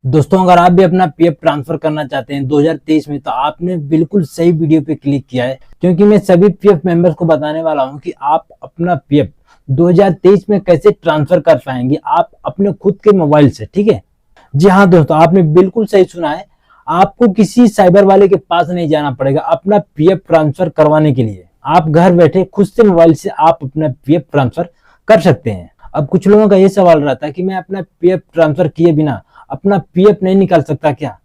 दोस्तों, अगर आप भी अपना पीएफ ट्रांसफर करना चाहते हैं 2023 में, तो आपने बिल्कुल सही वीडियो पे क्लिक किया है, क्योंकि मैं सभी पीएफ मेंबर्स को बताने वाला हूं कि आप अपना पीएफ 2023 में कैसे ट्रांसफर कर पाएंगे आप अपने खुद के मोबाइल से। ठीक है, जी हाँ दोस्तों, आपने बिल्कुल सही सुना है। आपको किसी साइबर वाले के पास नहीं जाना पड़ेगा अपना पीएफ ट्रांसफर करवाने के लिए। आप घर बैठे खुद से मोबाइल से आप अपना पीएफ ट्रांसफर कर सकते हैं। अब कुछ लोगों का ये सवाल रहता है कि मैं अपना पीएफ ट्रांसफर किए बिना अपना पीएफ नहीं निकाल सकता क्या?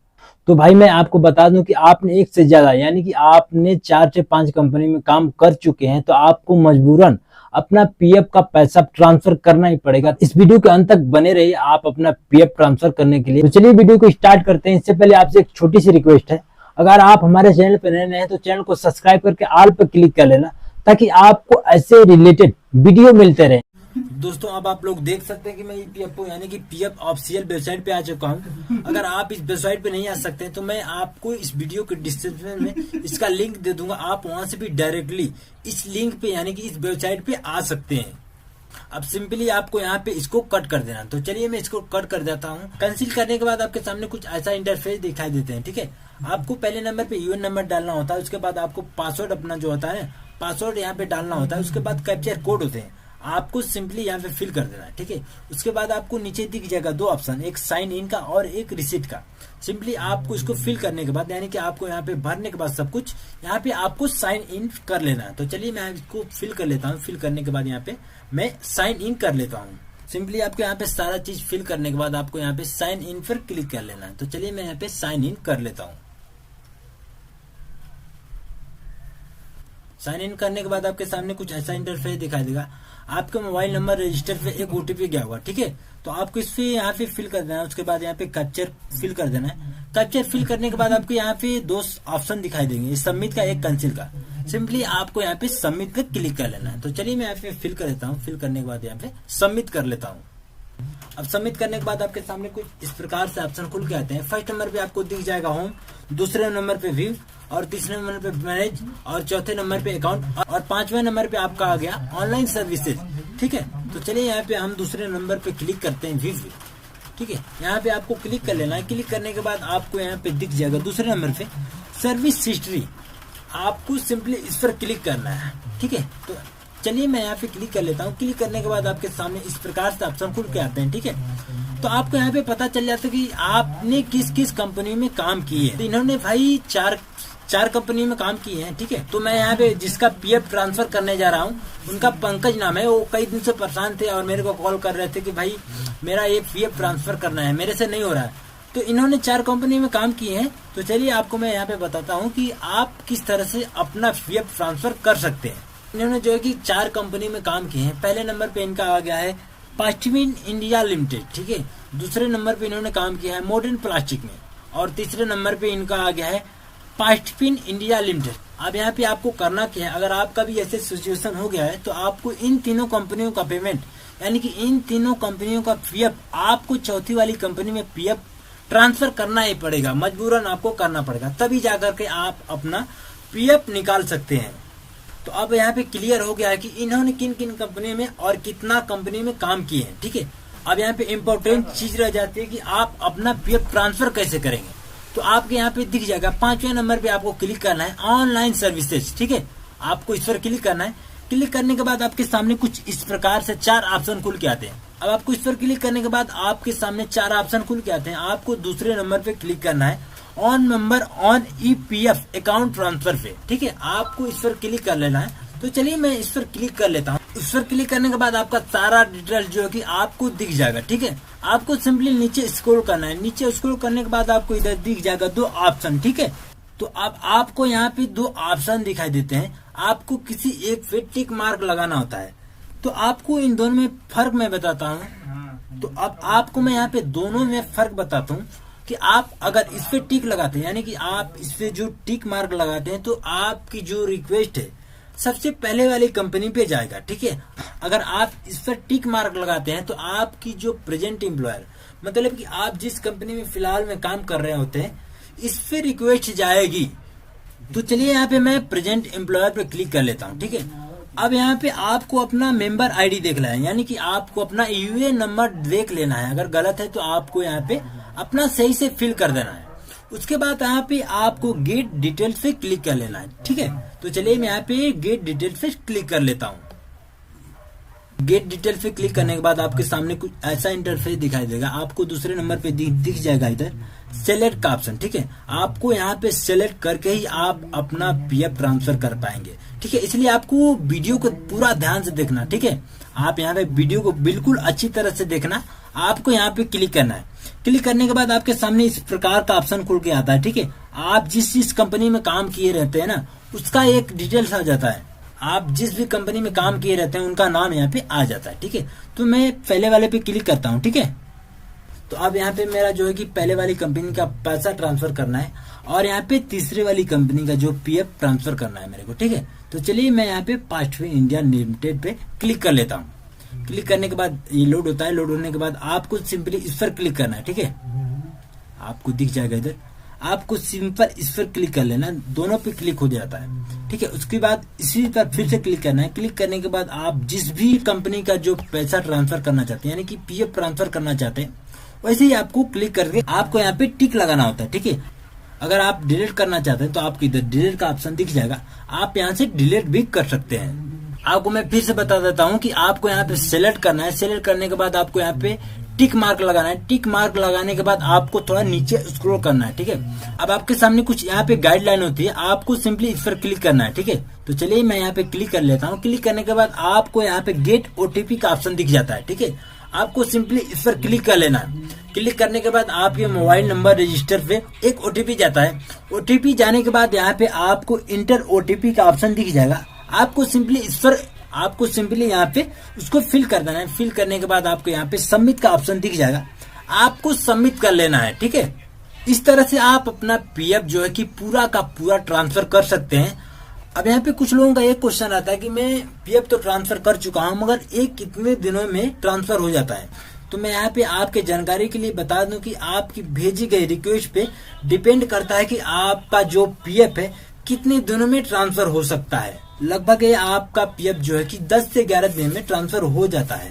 तो भाई मैं आपको बता दूं कि आपने एक से ज्यादा यानी कि आपने 4 से 5 कंपनी में काम कर चुके हैं, तो आपको मजबूरन अपना पीएफ का पैसा ट्रांसफर करना ही पड़ेगा। इस वीडियो के अंत तक बने रहिए आप अपना पीएफ ट्रांसफर करने के लिए। तो चलिए वीडियो को स्टार्ट करते हैं। इससे पहले आपसे एक छोटी सी रिक्वेस्ट है, अगर आप हमारे चैनल पर नए हैं तो चैनल को सब्सक्राइब करके ऑल पर क्लिक कर लेना, ताकि आपको ऐसे रिलेटेड वीडियो मिलते रहे। दोस्तों, अब आप लोग देख सकते हैं कि मैं ईपीएफओ यानी कि पीएफ ऑफिशियल वेबसाइट पे आ चुका हूं। अगर आप इस वेबसाइट पे नहीं आ सकते हैं तो मैं आपको इस वीडियो के डिस्क्रिप्शन में इसका लिंक दे दूंगा। आप वहां से भी डायरेक्टली इस लिंक पे यानी कि इस वेबसाइट पे आ सकते हैं। अब सिंपली आपको यहाँ पे इसको कट कर देना। तो चलिए मैं इसको कट कर देता हूँ। कैंसिल करने के बाद आपके सामने कुछ ऐसा इंटरफेस दिखाई देते हैं। ठीक है, आपको पहले नंबर पे यूएन नंबर डालना होता है, उसके बाद आपको पासवर्ड अपना जो होता है पासवर्ड यहाँ पे डालना होता है, उसके बाद कैप्चर कोड होते हैं, आपको सिंपली यहाँ पे फिल कर देना है। ठीक है, उसके बाद आपको नीचे दिख जाएगा 2 ऑप्शन, एक साइन इन का और एक रिसीट का। सिंपली आपको इसको फिल करने के बाद यानी कि आपको यहाँ पे भरने के बाद सब कुछ यहाँ पे आपको साइन इन कर लेना है। तो चलिए मैं इसको फिल कर लेता हूँ। फिल करने के बाद यहाँ पे मैं साइन इन कर लेता हूँ। सिंपली आपको यहाँ पे सारा चीज फिल करने के बाद आपको यहाँ पे साइन इन पर क्लिक कर लेना है। तो चलिए मैं यहाँ पे साइन इन कर लेता हूँ। साइन इन करने के बाद आपके सामने कुछ ऐसा इंटरफेस दिखाई देगा। आपका मोबाइल नंबर रजिस्टर पे एक ओटीपी गया होगा। ठीक है, तो आपको इस पे यहाँ पे फिल कर देना है। उसके बाद यहाँ पे कैप्चर फिल कर देना है। कैप्चर फिल करने के बाद आपको यहाँ पे 2 ऑप्शन दिखाई देंगे, सबमिट का एक कैंसिल का। सिंपली आपको यहाँ पे सबमिट पे क्लिक कर लेना है। तो चलिए मैं यहाँ पे फिल कर देता हूँ। फिल करने के बाद यहाँ पे सबमिट कर लेता हूँ। अब सबमिट करने के बाद आपके सामने कुछ इस प्रकार से ऑप्शन खुल के आते हैं। फर्स्ट नंबर पे आपको दिख जाएगा होम, दूसरे नंबर पे व्यू, और तीसरे नंबर पे मैनेज, और चौथे नंबर पे अकाउंट, और 5वें नंबर पे आपका आ गया ऑनलाइन सर्विसेज। ठीक है, तो चलिए यहाँ पे हम दूसरे नंबर पे क्लिक करते हैं, व्यू। ठीक है, यहाँ पे आपको क्लिक कर लेना है। क्लिक करने के बाद आपको यहाँ पे दिख जाएगा दूसरे नंबर पे सर्विस हिस्ट्री। आपको सिंपली इस पर क्लिक करना है। ठीक है, तो चलिए मैं यहाँ पे क्लिक कर लेता हूँ। क्लिक करने के बाद आपके सामने इस प्रकार से ऑप्शन खुल के आते हैं। ठीक है, तो आपको यहाँ पे पता चल जाता है कि आपने किस किस कंपनी में काम किए हैं। तो इन्होंने भाई चार कंपनी में काम किए हैं। ठीक है, तो मैं यहाँ पे जिसका पीएफ ट्रांसफर करने जा रहा हूँ उनका पंकज नाम है। वो कई दिन से परेशान थे और मेरे को कॉल कर रहे थे कि भाई मेरा ये पीएफ ट्रांसफर करना है, मेरे से नहीं हो रहा है। तो इन्होंने 4 कंपनी में काम किए हैं। तो चलिए आपको मैं यहाँ पे बताता हूँ कि आप किस तरह से अपना पीएफ ट्रांसफर कर सकते हैं। इन्होंने जो है कि 4 कंपनी में काम किए हैं। पहले नंबर पे इनका आ गया है पास्टविन इंडिया लिमिटेड। ठीक है, दूसरे नंबर पे इन्होंने काम किया है मॉडर्न प्लास्टिक में, और तीसरे नंबर पे इनका आ गया है पास्टविन इंडिया लिमिटेड। अब यहाँ पे आपको करना क्या है, अगर आपका भी ऐसे सिचुएशन हो गया है तो आपको इन तीनों कंपनियों का पेमेंट यानी कि इन तीनों कंपनियों का पीएफ आपको चौथी वाली कंपनी में पीएफ ट्रांसफर करना ही पड़ेगा, मजबूरन आपको करना पड़ेगा, तभी जाकर के आप अपना पीएफ निकाल सकते हैं। तो अब यहाँ पे क्लियर हो गया है कि इन्होंने किन किन कंपनी में और कितना कंपनी में काम किए हैं। ठीक है, अब यहाँ पे इम्पोर्टेंट चीज रह जाती है कि आप अपना पीएफ ट्रांसफर कैसे करेंगे। तो आपके यहाँ पे दिख जाएगा 5वें नंबर पे आपको क्लिक करना है ऑनलाइन सर्विसेज। ठीक है, आपको इस पर क्लिक करना है। क्लिक करने के बाद आपके सामने कुछ इस प्रकार से 4 ऑप्शन खुल के आते हैं। अब आपको इस पर क्लिक करने के बाद आपके सामने 4 ऑप्शन खुल के आते हैं। आपको दूसरे नंबर पे क्लिक करना है on number on EPF account transfer पे। ठीक है, आपको इस पर क्लिक कर लेना है। तो चलिए मैं इस पर क्लिक कर लेता हूँ। इस पर क्लिक करने के बाद आपका सारा डिटेल जो है कि आपको दिख जाएगा। ठीक है, आपको सिंपली नीचे स्क्रॉल करना है। नीचे स्क्रॉल करने के बाद आपको इधर दिख जाएगा 2 ऑप्शन। ठीक है, तो अब आपको यहाँ पे 2 ऑप्शन दिखाई देते हैं। आपको किसी एक पे टिक मार्क लगाना होता है। तो आपको इन दोनों में फर्क मैं बताता हूँ। तो अब आपको मैं यहाँ पे दोनों में फर्क बताता हूँ कि आप अगर इस पे टिक लगाते हैं यानी कि आप इस पे जो टिक मार्क लगाते हैं तो आपकी जो रिक्वेस्ट है सबसे पहले वाली कंपनी पे जाएगा। ठीक है, अगर आप इस पर टिक मार्क लगाते हैं तो आपकी जो प्रेजेंट एम्प्लॉयर मतलब कि आप जिस कंपनी में फिलहाल में काम कर रहे होते हैं इस पे रिक्वेस्ट जाएगी। तो चलिए यहाँ पे मैं प्रेजेंट एम्प्लॉयर पे क्लिक कर लेता हूँ। ठीक है, अब यहाँ पे आपको अपना मेंबर आईडी देख लेना है यानी कि आपको अपना यूएएन नंबर देख लेना है। अगर गलत है तो आपको यहाँ पे अपना सही से फिल कर देना है। उसके बाद यहाँ पे आपको गेट डिटेल्स पे क्लिक कर लेना है, ठीक है। तो चलिए मैं यहाँ पे गेट डिटेल्स पे क्लिक कर लेता हूँ। गेट डिटेल्स पे क्लिक करने के बाद आपके सामने कुछ ऐसा इंटरफेस दिखाई देगा। आपको दूसरे नंबर पे दिख जाएगा इधर सेलेक्ट का ऑप्शन, ठीक है। आपको यहाँ पे सेलेक्ट करके ही आप अपना पीएफ ट्रांसफर कर पाएंगे, ठीक है। इसलिए आपको वीडियो को पूरा ध्यान से देखना, ठीक है। आप यहाँ पे वीडियो को बिल्कुल अच्छी तरह से देखना। आपको यहाँ पे क्लिक करना है। क्लिक करने के बाद आपके सामने इस प्रकार का ऑप्शन खुल के आता है, ठीक है। आप जिस कंपनी में काम किए रहते हैं ना, उसका एक डिटेल्स आ जाता है। आप जिस भी कंपनी में काम किए रहते हैं उनका नाम यहाँ पे आ जाता है, ठीक है। तो मैं पहले वाले पे क्लिक करता हूँ, ठीक है। तो अब यहाँ पे मेरा जो है कि पहले वाली कंपनी का पैसा ट्रांसफर करना है और यहाँ पे तीसरे वाली कंपनी का जो पीएफ ट्रांसफर करना है मेरे को, ठीक है। तो चलिए मैं यहाँ पे फास्टवे इंडिया लिमिटेड पे क्लिक कर लेता हूँ। क्लिक करने के बाद ये लोड होता है। लोड होने के बाद आपको सिंपली इस पर क्लिक करना है, ठीक है। आपको दिख जाएगा इधर, आपको सिंपल इस पर क्लिक कर लेना, दोनों पे क्लिक हो जाता है, ठीक है। उसके बाद इसी पर फिर से क्लिक करना है। क्लिक करने के बाद आप जिस भी कंपनी का जो पैसा ट्रांसफर करना चाहते हैं, यानी कि पीएफ ट्रांसफर करना चाहते हैं, वैसे ही आपको क्लिक करके आपको यहाँ पे टिक लगाना होता है, ठीक है। अगर आप डिलीट करना चाहते हैं तो आपको इधर डिलीट का ऑप्शन दिख जाएगा, आप यहाँ से डिलीट भी कर सकते हैं। आपको मैं फिर से बता देता हूँ कि आपको यहाँ पे सेलेक्ट करना है। सेलेक्ट करने के बाद आपको यहाँ पे टिक मार्क लगाना है। टिक मार्क लगाने के बाद आपको थोड़ा नीचे स्क्रॉल करना है, ठीक है। अब आपके सामने कुछ यहाँ पे गाइडलाइन होती है, आपको सिंपली इस पर क्लिक करना है, ठीक है। तो चलिए मैं यहाँ पे क्लिक कर लेता हूँ। क्लिक करने के बाद आपको यहाँ पे गेट ओटीपी का ऑप्शन दिख जाता है, ठीक है। आपको सिंपली इस पर क्लिक कर लेना है। क्लिक करने के बाद आपके मोबाइल नंबर रजिस्टर पे एक ओटीपी जाता है। ओटीपी जाने के बाद यहाँ पे आपको इंटर ओटीपी का ऑप्शन दिख जाएगा। आपको सिंपली यहाँ पे उसको फिल कर देना है। फिल करने के बाद आपको यहाँ पे सबमिट का ऑप्शन दिख जाएगा, आपको सबमिट कर लेना है, ठीक है। इस तरह से आप अपना पीएफ जो है कि पूरा का पूरा ट्रांसफर कर सकते हैं। अब यहाँ पे कुछ लोगों का एक क्वेश्चन आता है कि मैं पीएफ तो ट्रांसफर कर चुका हूँ, मगर एक कितने दिनों में ट्रांसफर हो जाता है। तो मैं यहाँ पे आपके जानकारी के लिए बता दूं कि आपकी भेजी गई रिक्वेस्ट पे डिपेंड करता है कि आपका जो पीएफ है कितने दिनों में ट्रांसफर हो सकता है। लगभग ये आपका पीएफ जो है कि 10 से 11 दिन में ट्रांसफर हो जाता है।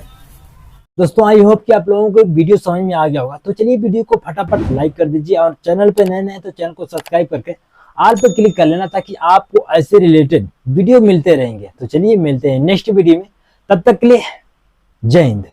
दोस्तों आई होप कि आप लोगों को वीडियो समझ में आ गया होगा। तो चलिए वीडियो को फटाफट लाइक कर दीजिए और चैनल पे नए नए तो चैनल को सब्सक्राइब करके ऑल पे क्लिक कर लेना, ताकि आपको ऐसे रिलेटेड वीडियो मिलते रहेंगे। तो चलिए मिलते हैं नेक्स्ट वीडियो में, तब तक के लिए जय हिंद।